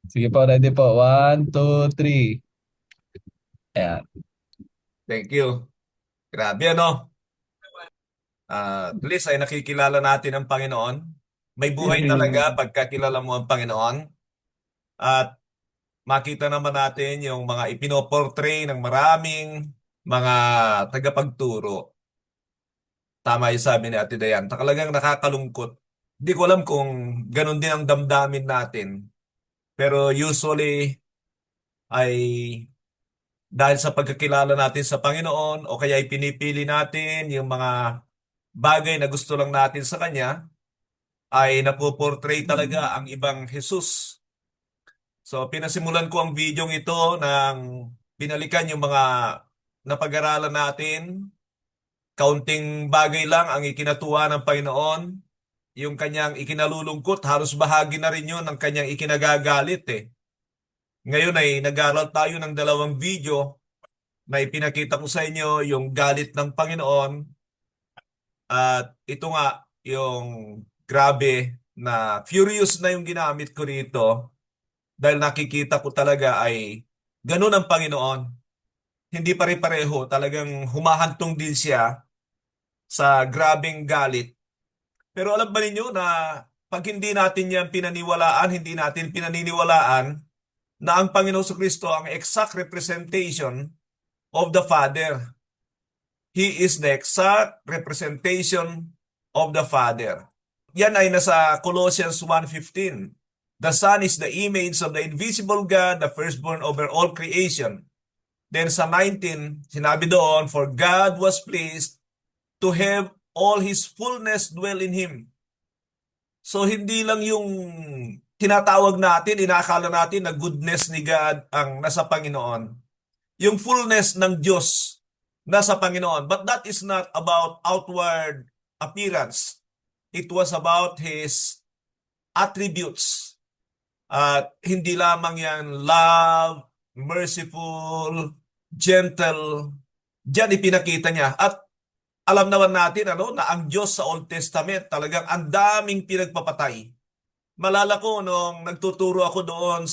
Sige po, ready po. One, two, three. Ayan. Thank you. Grabe ano? At least ay nakikilala natin ang Panginoon. May buhay talaga pagkakilala mo ang Panginoon. At makita naman natin yung mga ipinoportray ng maraming mga tagapagturo. Tama yung sabi ni Ate Dayan. Talagang nakakalungkot. Hindi ko alam kung ganun din ang damdamin natin. Pero usually ay dahil sa pagkakilala natin sa Panginoon o kaya ay pinipili natin yung mga bagay na gusto lang natin sa Kanya, ay napoportray talaga ang ibang Jesus. So pinasimulan ko ang video ito ng binalikan yung mga napag-aralan natin. Kaunting bagay lang ang ikinatuwa ng Panginoon. Yung kanyang ikinalulungkot, halos bahagi na rin yun ng kanyang ikinagagalit eh. Ngayon ay nag-aral tayo ng dalawang video na ipinakita ko sa inyo yung galit ng Panginoon at ito nga yung grabe na furious na yung ginamit ko rito dahil nakikita ko talaga ay ganun ang Panginoon. Hindi pare-pareho, talagang humahantong din siya sa grabeng galit. Pero alam ba ninyo na pag hindi natin yan pinaniwalaan, hindi natin pinaniniwalaan na ang Panginoon Kristo ang exact representation of the Father. He is the exact representation of the Father. Yan ay nasa Colossians 1:15. The Son is the image of the invisible God, the firstborn over all creation. Then sa 19, sinabi doon, for God was pleased to have all His fullness dwell in Him. So hindi lang yung tinatawag natin, inaakala natin na goodness ni God ang nasa Panginoon. Yung fullness ng Diyos nasa Panginoon. But that is not about outward appearance. It was about His attributes. At hindi lamang yan love, merciful, gentle. Diyan ipinakita niya. At alam naman natin ano, na ang Diyos sa Old Testament talagang ang daming pinagpapatay. Malala ko nung nagtuturo ako doon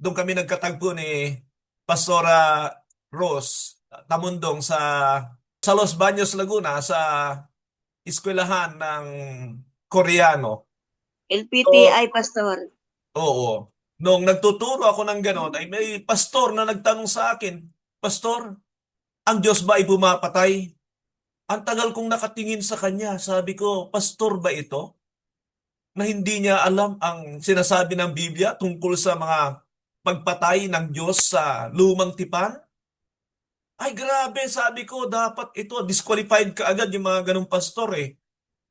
kami nagkatagpo ni Pastora Rose Tamundong sa Los Baños, Laguna, sa eskwelahan ng Koreano. So, LPTI, Pastor. oo. Nung nagtuturo ako ng ganon, ay may pastor na nagtanong sa akin, Pastor, ang Diyos ba ay pumapatay? Ang tagal kong nakatingin sa kanya. Sabi ko, Pastor ba ito? Na hindi niya alam ang sinasabi ng Biblia tungkol sa mga pagpatay ng Diyos sa lumang tipan? Ay grabe, sabi ko, dapat ito, disqualified ka agad yung mga ganong pastor eh.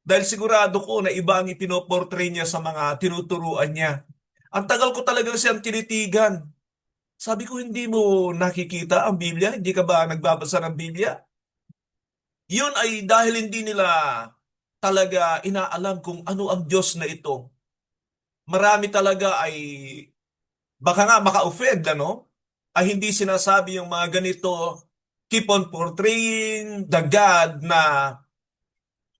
Dahil sigurado ko na iba ang ipinoportray niya sa mga tinuturuan niya. Ang tagal ko talagang siyang tinitigan. Sabi ko, hindi mo nakikita ang Biblia? Hindi ka ba nagbabasa ng Biblia? Yun ay dahil hindi nila talaga inaalam kung ano ang Diyos na ito. Marami talaga ay baka nga maka-offend, ano? Ay hindi sinasabi yung mga ganito, keep on portraying the God na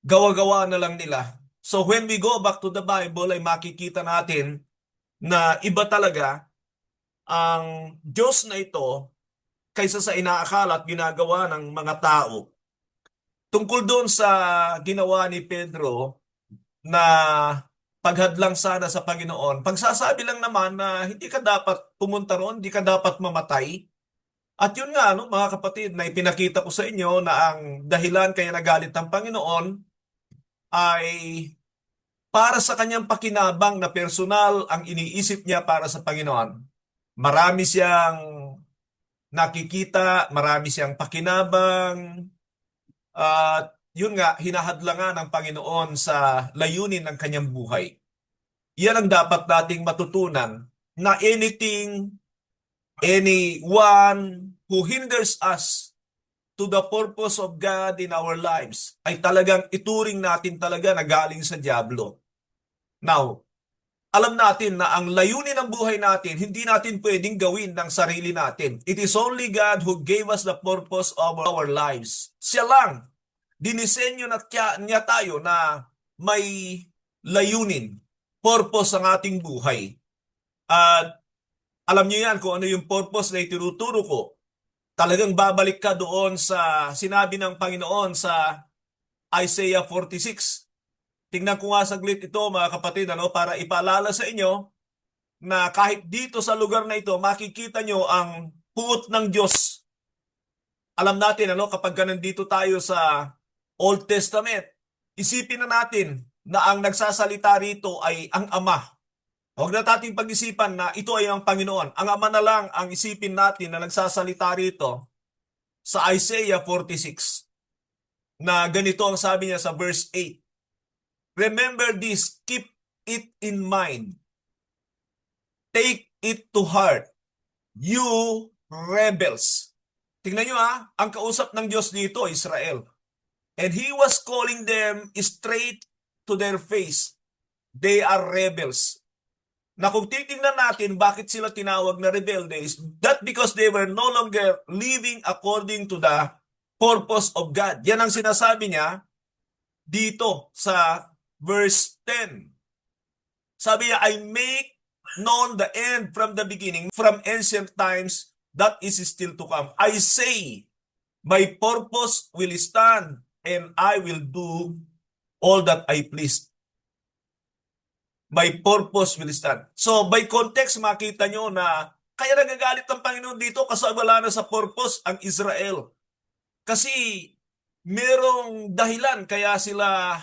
gawa-gawa na lang nila. So when we go back to the Bible ay makikita natin na iba talaga ang Diyos na ito kaysa sa inaakala at ginagawa ng mga tao. Tungkol doon sa ginawa ni Pedro na paghadlang sana sa Panginoon, pagsasabi lang naman na hindi ka dapat pumunta roon, hindi ka dapat mamatay. At yun nga, no, mga kapatid, na ipinakita ko sa inyo na ang dahilan kaya nagalit ng Panginoon ay para sa kanyang pakinabang na personal ang iniisip niya para sa Panginoon. Marami siyang nakikita, marami siyang pakinabang, at yun nga, hinahadlangan ng Panginoon sa layunin ng kanyang buhay. Yan ang dapat nating matutunan na anyone who hinders us to the purpose of God in our lives ay talagang ituring natin talaga na galing sa dyablo. Now, alam natin na ang layunin ng buhay natin, hindi natin pwedeng gawin ng sarili natin. It is only God who gave us the purpose of our lives. Siya lang, dinisenyo na niya tayo na may layunin, purpose ang ating buhay. At alam niyo yan kung ano yung purpose na itinuturo ko. Talagang babalik ka doon sa sinabi ng Panginoon sa Isaiah 46. Tingnan ko nga saglit ito mga kapatid para ipaalala sa inyo na kahit dito sa lugar na ito makikita nyo ang puot ng Diyos. Alam natin kapag nandito tayo sa Old Testament, isipin na natin na ang nagsasalita rito ay ang Ama. Huwag na nating pag-isipan na ito ay ang Panginoon. Ang Ama na lang ang isipin natin na nagsasalita rito sa Isaiah 46 na ganito ang sabi niya sa verse 8. Remember this, keep it in mind. Take it to heart, you rebels. Tingnan nyo ang kausap ng Diyos dito, Israel. And He was calling them straight to their face. They are rebels. Na kung titingnan natin bakit sila tinawag na rebelde is that because they were no longer living according to the purpose of God. Yan ang sinasabi niya dito sa verse 10. Sabi niya, I make known the end from the beginning, from ancient times, that is still to come. I say, my purpose will stand, and I will do all that I please. My purpose will stand. So, by context, makita nyo na kaya nagagalit ang Panginoon dito kasi wala na sa purpose ang Israel. Kasi merong dahilan kaya sila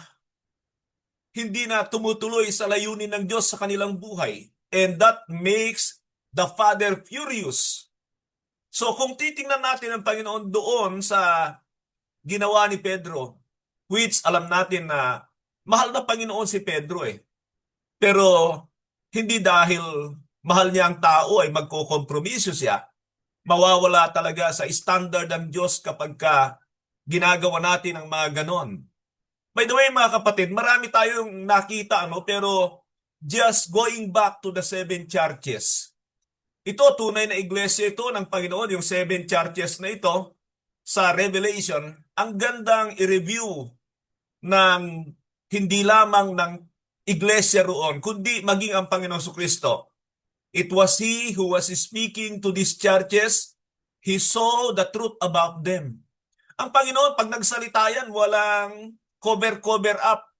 hindi na tumutuloy sa layunin ng Diyos sa kanilang buhay. And that makes the Father furious. So kung titingnan natin ang Panginoon doon sa ginawa ni Pedro, which alam natin na mahal na Panginoon si Pedro Pero hindi dahil mahal niya ang tao ay magkokompromiso siya. Mawawala talaga sa standard ng Diyos kapag ginagawa natin ang mga ganon. By the way mga kapatid, marami tayong nakita pero just going back to the 7 churches. Ito, tunay na iglesia ito ng Panginoon, yung 7 churches na ito sa Revelation. Ang gandang i-review ng hindi lamang ng iglesia roon, kundi maging ang Panginoon Jesucristo. It was He who was speaking to these churches. He saw the truth about them. Ang Panginoon, pag nagsalita yan, walang cover up.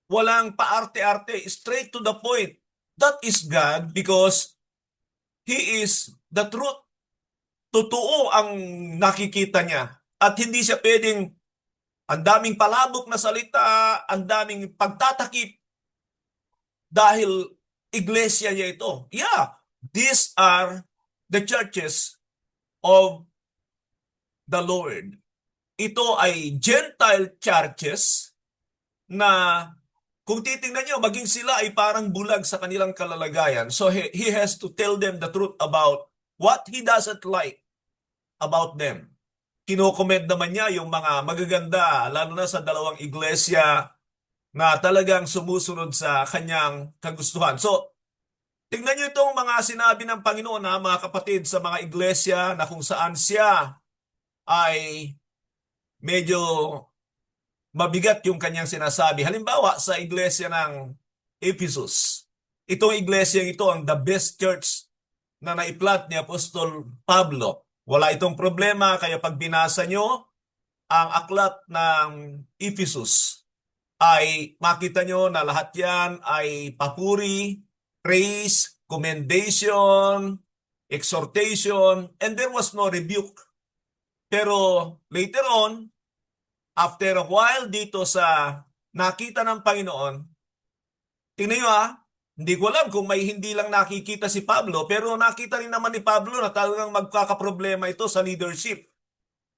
Walang paarte-arte, straight to the point. That is God because He is the truth. Totoo ang nakikita niya. At hindi siya pwedeng ang daming palabok na salita, ang daming pagtatakip dahil iglesia niya ito. Yeah, these are the churches of the Lord. Ito ay Gentile churches na kung titingnan nyo, maging sila ay parang bulag sa kanilang kalalagayan. So he has to tell them the truth about what he doesn't like about them. Kinokomment naman niya yung mga magaganda, lalo na sa dalawang iglesia na talagang sumusunod sa kanyang kagustuhan. So, tingnan nyo itong mga sinabi ng Panginoon mga kapatid sa mga iglesia na kung saan siya ay medyo mabigat yung kanyang sinasabi. Halimbawa, sa iglesia ng Ephesus. Itong iglesia ito ang the best church na naiplant ni Apostol Pablo. Wala itong problema, kaya pag binasa nyo ang aklat ng Ephesus, ay makita nyo na lahat yan ay papuri, praise, commendation, exhortation, and there was no rebuke. Pero later on, after a while dito sa nakita ng Panginoon, tingnan nyo hindi ko alam kung may hindi lang nakikita si Pablo, pero nakita rin naman ni Pablo na talagang magkakaproblema ito sa leadership.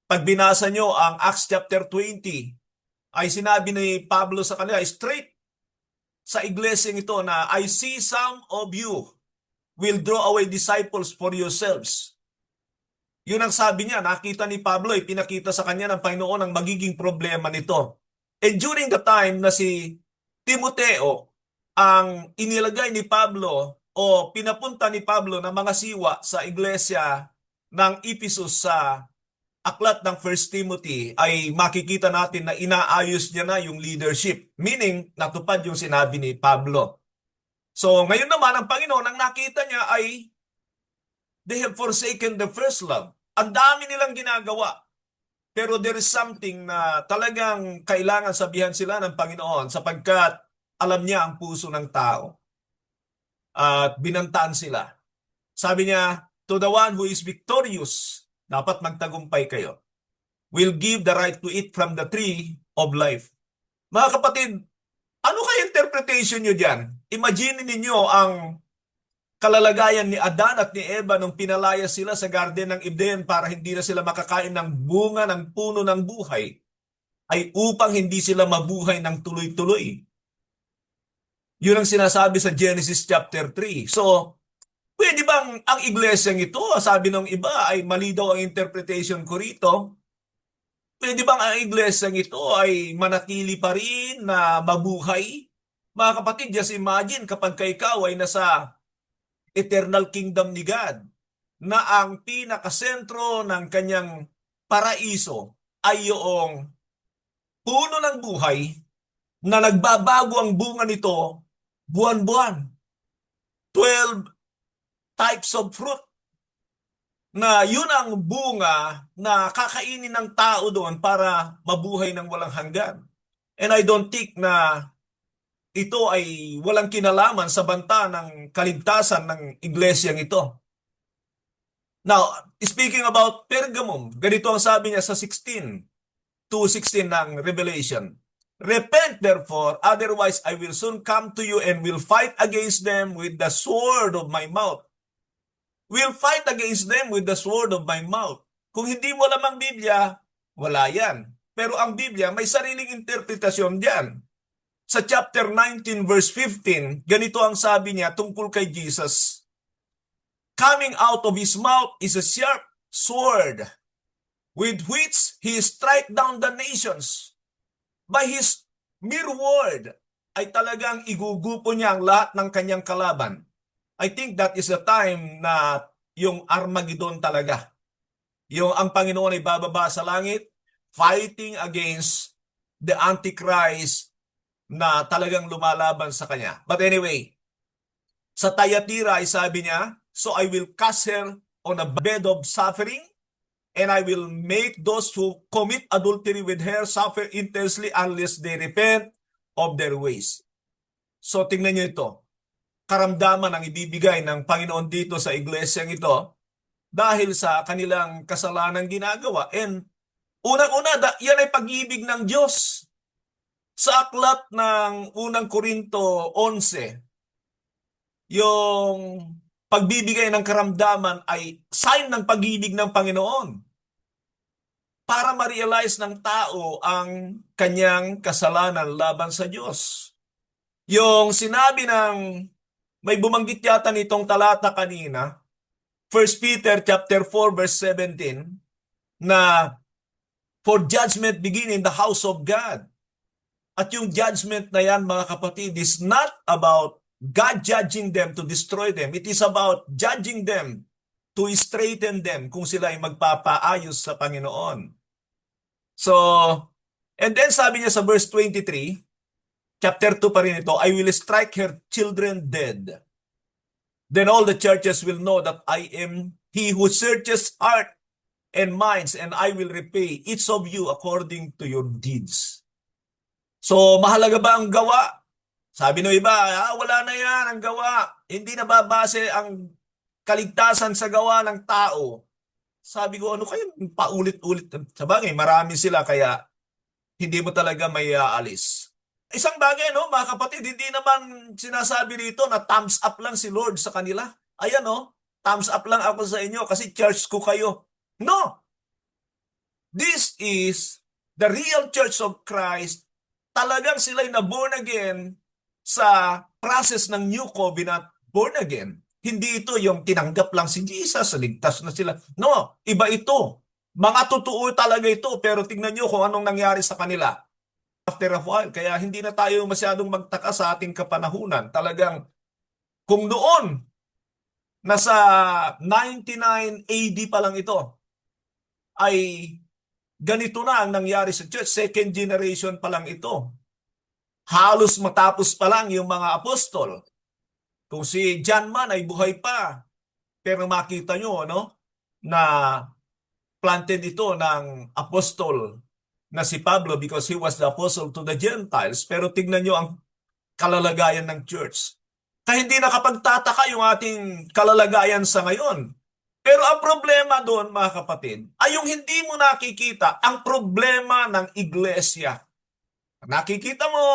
Pag binasa nyo ang Acts chapter 20, ay sinabi ni Pablo sa kanila, straight sa iglesia ito na, I see some of you will draw away disciples for yourselves. Yun ang sabi niya, nakita ni Pablo, pinakita sa kanya ng Panginoon ang magiging problema nito. And during the time na si Timoteo, ang inilagay ni Pablo o pinapunta ni Pablo ng mga siwa sa iglesia ng Ephesus sa aklat ng 1 Timothy, ay makikita natin na inaayos niya na yung leadership. Meaning, natupad yung sinabi ni Pablo. So ngayon naman, ang Panginoon, ang nakita niya ay they have forsaken the first love. Ang dami nilang ginagawa. Pero there is something na talagang kailangan sabihan sila ng Panginoon sapagkat alam niya ang puso ng tao. At binantaan sila. Sabi niya, to the one who is victorious, dapat magtagumpay kayo, will give the right to eat from the tree of life. Mga kapatid, ano kaya interpretation nyo dyan? Imagine ninyo ang kalalagayan ni Adan at ni Eva nung pinalaya sila sa Garden ng Eden para hindi na sila makakain ng bunga ng puno ng buhay, ay upang hindi sila mabuhay ng tuloy-tuloy. Yun ang sinasabi sa Genesis chapter 3. So, pwede bang ang iglesyang ito, sabi ng iba, ay mali daw ang interpretation ko rito, pwede bang ang iglesyang ito ay manatili pa rin na mabuhay? Mga kapatid, just imagine kapag ikaw ay nasa eternal kingdom ni God, na ang pinakasentro ng kanyang paraiso ay yung puno ng buhay na nagbabago ang bunga nito buwan-buwan. 12 types of fruit na yun ang bunga na kakainin ng tao doon para mabuhay ng walang hanggan. And I don't think na ito ay walang kinalaman sa banta ng kaligtasan ng iglesyang ito. Now, speaking about Pergamum, ganito ang sabi niya sa 2:16 ng Revelation. Repent therefore, otherwise I will soon come to you and will fight against them with the sword of my mouth. Will fight against them with the sword of my mouth. Kung hindi mo alam ang Biblia, wala yan. Pero ang Biblia may sariling interpretasyon diyan. Sa chapter 19 verse 15, ganito ang sabi niya tungkol kay Jesus. Coming out of his mouth is a sharp sword with which he strike down the nations. By his mere word ay talagang igugupo niya ang lahat ng kanyang kalaban. I think that is the time na yung Armageddon talaga. Yung ang Panginoon ay bababa sa langit, fighting against the Antichrist na talagang lumalaban sa kanya. But anyway, sa Thyatira ay sabi niya, so I will cast her on a bed of suffering, and I will make those who commit adultery with her suffer intensely unless they repent of their ways. So tingnan niyo ito. Karamdaman ang ibibigay ng Panginoon dito sa iglesyang ito dahil sa kanilang kasalanang ginagawa. And unang-una, yan ay pag-ibig ng Diyos. Sa aklat ng unang Korinto 11, yung pagbibigay ng karamdaman ay sign ng pag-ibig ng Panginoon para ma-realize ng tao ang kanyang kasalanan laban sa Diyos. Yung sinabi ng may bumanggit yata nitong talata kanina, 1 Peter chapter 4 verse 17, na for judgment begin in the house of God. At yung judgment na yan, mga kapatid, is not about God judging them to destroy them. It is about judging them to straighten them kung sila ay magpapaayos sa Panginoon. So, and then sabi niya sa verse 23, chapter 2 pa rin ito, I will strike her children dead. Then all the churches will know that I am he who searches heart and minds, and I will repay each of you according to your deeds. So, mahalaga ba ang gawa? Sabi ng iba, wala na yan ang gawa. Hindi nababase ang kaligtasan sa gawa ng tao. Sabi ko, ano kayo paulit-ulit? Sabagay, marami sila kaya hindi mo talaga may aalis. Isang bagay, no, mga kapatid, hindi naman sinasabi rito na thumbs up lang si Lord sa kanila. Ayan, no, thumbs up lang ako sa inyo kasi church ko kayo. No! This is the real church of Christ. Talagang sila'y na born again sa process ng new covenant born again. Hindi ito yung tinanggap lang si Jesus, ligtas na sila. No, iba ito. Mga totoo talaga ito, pero tingnan nyo kung anong nangyari sa kanila after a while. Kaya hindi na tayo masyadong magtaka sa ating kapanahunan. Talagang kung noon, nasa 99 AD pa lang ito, ay ganito na ang nangyari sa church. Second generation pa lang ito. Halos matapos pa lang yung mga apostol. Kung si John man ay buhay pa, pero makita nyo, ano, na planted ito ng apostol na si Pablo because he was the apostle to the Gentiles. Pero tignan nyo ang kalalagayan ng church. Kaya hindi nakapagtataka yung ating kalalagayan sa ngayon. Pero ang problema doon, mga kapatid, ay yung hindi mo nakikita ang problema ng iglesia. Nakikita mo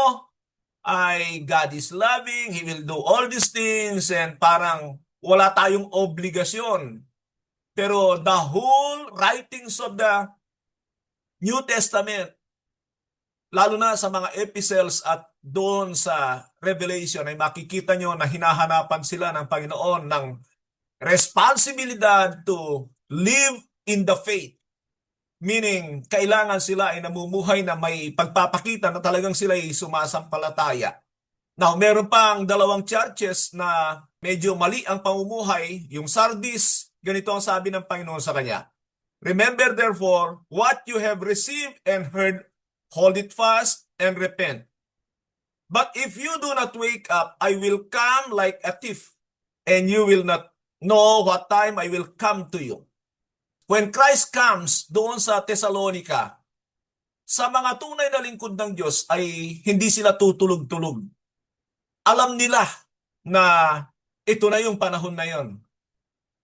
ay God is loving, He will do all these things, and parang wala tayong obligasyon. Pero the whole writings of the New Testament, lalo na sa mga epistles at doon sa Revelation, ay makikita nyo na hinahanapan sila ng Panginoon ng responsibilidad to live in the faith. Meaning, kailangan sila ay namumuhay na may pagpapakita na talagang sila ay sumasampalataya. Now, meron pang dalawang churches na medyo mali ang pamumuhay. Yung Sardis, ganito ang sabi ng Panginoon sa kanya. Remember therefore what you have received and heard, hold it fast and repent. But if you do not wake up, I will come like a thief, and you will not know what time I will come to you. When Christ comes doon sa Thessalonica, sa mga tunay na lingkod ng Diyos ay hindi sila tutulog-tulog. Alam nila na ito na yung panahon na yon.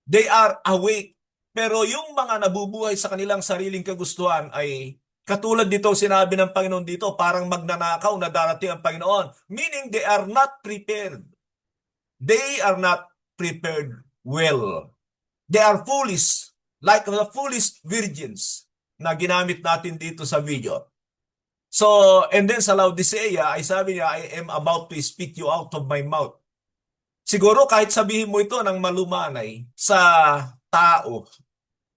They are awake. Pero yung mga nabubuhay sa kanilang sariling kagustuhan ay katulad dito sinabi ng Panginoon dito, parang magnanakaw na darating ang Panginoon. Meaning they are not prepared. They are not prepared well. They are foolish. Like the foolish virgins na ginamit natin dito sa video. So, and then sa Laodicea, ay sabi niya, I am about to speak you out of my mouth. Siguro kahit sabihin mo ito ng malumanay sa tao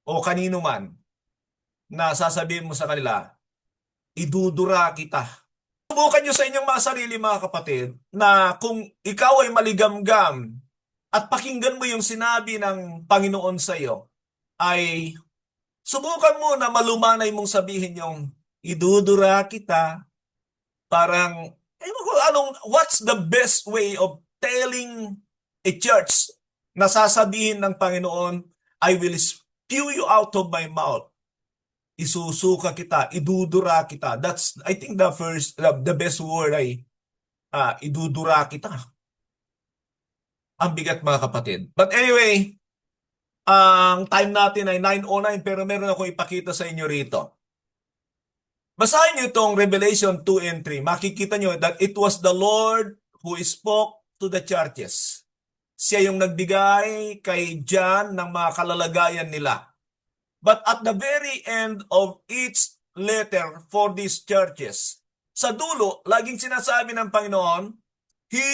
o kanino man, na sasabihin mo sa kanila, idudura kita. Subukan nyo sa inyong mga sarili, mga kapatid, na kung ikaw ay maligamgam at pakinggan mo yung sinabi ng Panginoon sa iyo, ay subukan mo na malumanay mong sabihin yung idudura kita. Parang, what's the best way of telling a church na sasabihin ng Panginoon, I will spew you out of my mouth. Isusuka kita, idudura kita. That's, I think the best word ay idudura kita. Ang bigat, mga kapatid. But anyway, ang time natin ay 9:09 pero meron ako ipakita sa inyo rito. Basahin niyo itong Revelation 2 and 3. Makikita niyo that it was the Lord who spoke to the churches. Siya yung nagbigay kay John ng mga kalalagayan nila. But at the very end of each letter for these churches, sa dulo, laging sinasabi ng Panginoon, He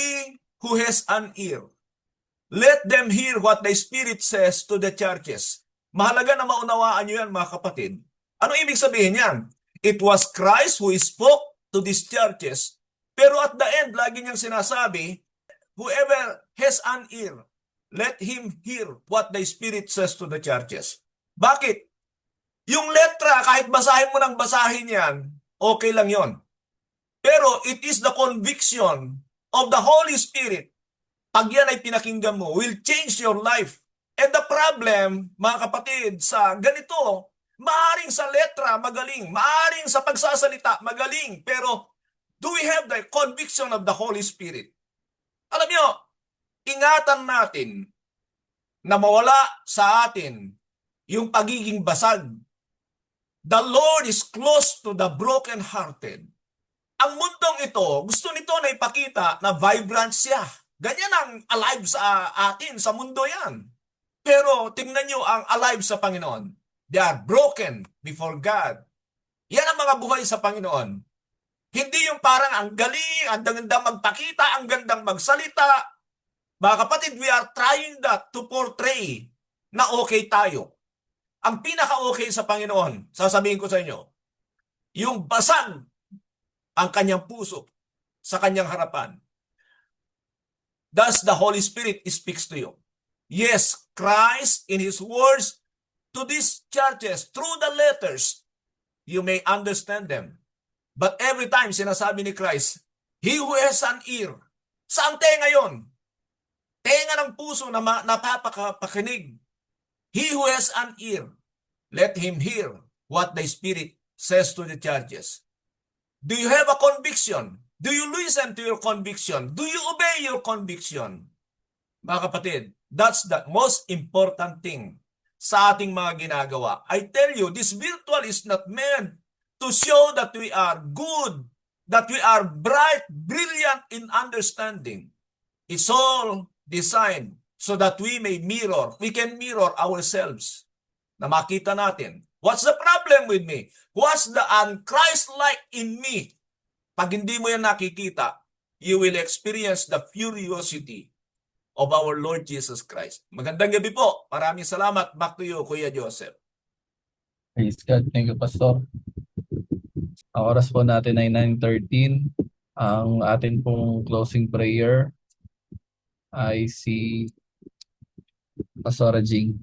who has an ear, let them hear what the Spirit says to the churches. Mahalaga na maunawaan nyo yan, mga kapatid. Ano ibig sabihin yan? It was Christ who spoke to these churches. Pero at the end, lagi niyang sinasabi, whoever has an ear, let him hear what the Spirit says to the churches. Bakit? Yung letra, kahit basahin mo ng basahin yan, okay lang yon. Pero it is the conviction of the Holy Spirit, pag yan ay pinakinggan mo, will change your life. And the problem, mga kapatid, sa ganito, maaring sa letra magaling, maaring sa pagsasalita magaling, pero do we have the conviction of the Holy Spirit? Alam nyo, ingatan natin na mawala sa atin yung pagiging basag. The Lord is close to the broken-hearted. Ang mundong ito, gusto nito na ipakita na vibrant siya. Ganyan ang alive sa atin, sa mundo yan. Pero tingnan nyo ang alive sa Panginoon. They are broken before God. Yan ang mga buhay sa Panginoon. Hindi yung parang ang galing, ang gandang magpakita, ang gandang magsalita. Mga kapatid, we are trying that to portray na okay tayo. Ang pinaka-okay sa Panginoon, sasabihin ko sa inyo, yung basag ang kanyang puso sa kanyang harapan. Thus, the Holy Spirit speaks to you. Yes, Christ in His words to these churches, through the letters, you may understand them. But every time sinasabi ni Christ, He who has an ear, saan tayo ngayon? tenga ng puso na napapakapakinig. He who has an ear, let him hear what the Spirit says to the churches. Do you have a conviction? Do you listen to your conviction? Do you obey your conviction? Mga kapatid, that's the most important thing sa ating mga ginagawa. I tell you, this virtual is not meant to show that we are good, that we are bright, brilliant in understanding. It's all designed so that we can mirror ourselves na makita natin. What's the problem with me? What's the un-Christ-like in me? Pag hindi mo yan nakikita, you will experience the furiosity of our Lord Jesus Christ. Magandang gabi po. Maraming salamat. Back to you, Kuya Joseph. Praise God. Thank you, Pastor. Ang oras po natin ay 9:13. Ang atin pong closing prayer ay si Pastora Jing.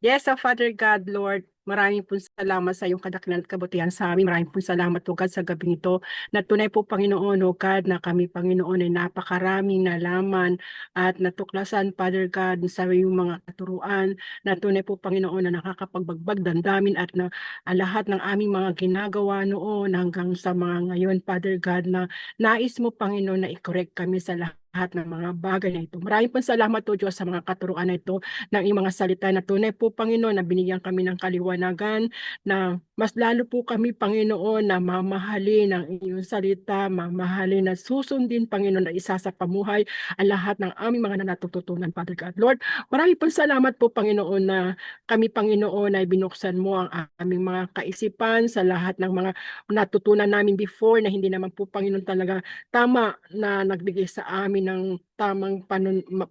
Yes, Father God, Lord, maraming po salamat sa iyong kadakilaan at kabutihan sa amin. Maraming po salamat po God sa gabing ito na tunay po Panginoon, O God, na kami Panginoon ay napakaraming nalaman at natuklasan, Father God, sa iyong mga katuruan na tunay po Panginoon na nakakapagbagbag damdamin at na lahat ng aming mga ginagawa noon hanggang sa mga ngayon, Father God, na nais mo Panginoon na i-correct kami sa lahat ng mga bagay na ito. Maraming po salamat po Diyos sa mga katuruan na ito ng iyong mga salita na tunay po Panginoon na binigyan kami ng kaliwanagan na mas lalo po kami Panginoon na mamahalin ang iyong salita, mamahalin at susundin Panginoon na isa sa pamuhay ang lahat ng aming mga natututunan Father God. Lord, maraming po salamat po Panginoon na kami Panginoon ay binuksan mo ang aming mga kaisipan sa lahat ng mga natutunan namin before na hindi naman po Panginoon talaga tama na nagbigay sa amin ng tamang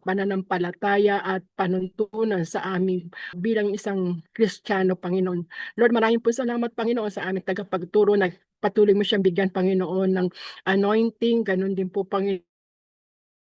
pananampalataya at panuntunan sa amin bilang isang Kristiyano, Panginoon. Lord, maraming po salamat, Panginoon, sa aming tagapagturo na patuloy mo siyang bigyan, Panginoon, ng anointing. Ganun din po, Panginoon,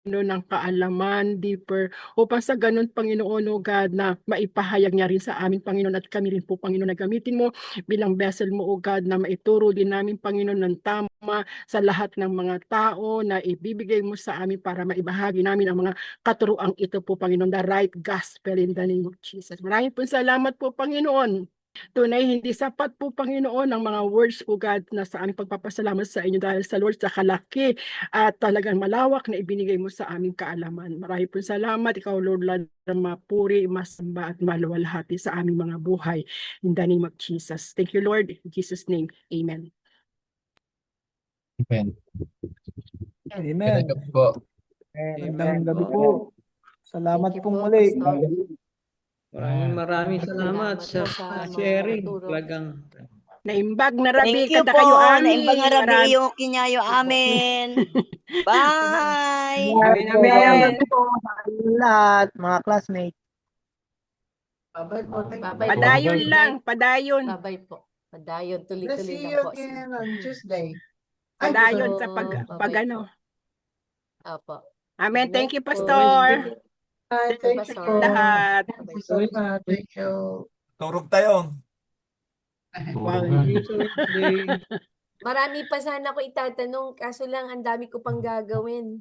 ng kaalaman, deeper, upang sa ganun, Panginoon, O God, na maipahayag niya rin sa amin, Panginoon, at kami rin po, Panginoon, na gamitin mo bilang vessel mo, O God, na maituro din namin, Panginoon, ng tama sa lahat ng mga tao na ibibigay mo sa amin para maibahagi namin ang mga katuruang ito po, Panginoon, the right gospel in the name of Jesus. Maraming po salamat po, Panginoon. Tunay, hindi sapat po, Panginoon, ang mga words, O God, na sa aming pagpapasalamat sa inyo dahil sa Lord, sa kalaki at talagang malawak na ibinigay mo sa aming kaalaman. Maraming po salamat. Ikaw, Lord, na mapuri, masamba at maluwalhati sa aming mga buhay. In the name of Jesus. Thank you, Lord. In Jesus' name, Amen. Amen. Amen. Magandang gabi po. Magandang gabi po. Salamat Thank you pong po, muli. Pastor. Maraming salamat sa Salamat po sa sharing. mga Talagang Naimbag na rabi, Thank you kada po. kayo amin. Naimbang nga rabi Maraming iyo kinyayo amin. Bye. Amen, amen. Magandang gabi po sa inyong lahat, mga classmates. Bye-bye po. Padayon lang, padayon. Bye-bye po. Padayon, Let's tuloy-tuloy see lang you po. again on Tuesday. Padayon sa Bye-bye pag ano. po. Opo. Amen. Good Thank you, night po. Pastor. Thank you Pastor. po. Lahat. Thank you so much. Thank you. Turog tayo. Wow. Marami pa sana ako itatanong, kaso lang ang dami ko pang gagawin.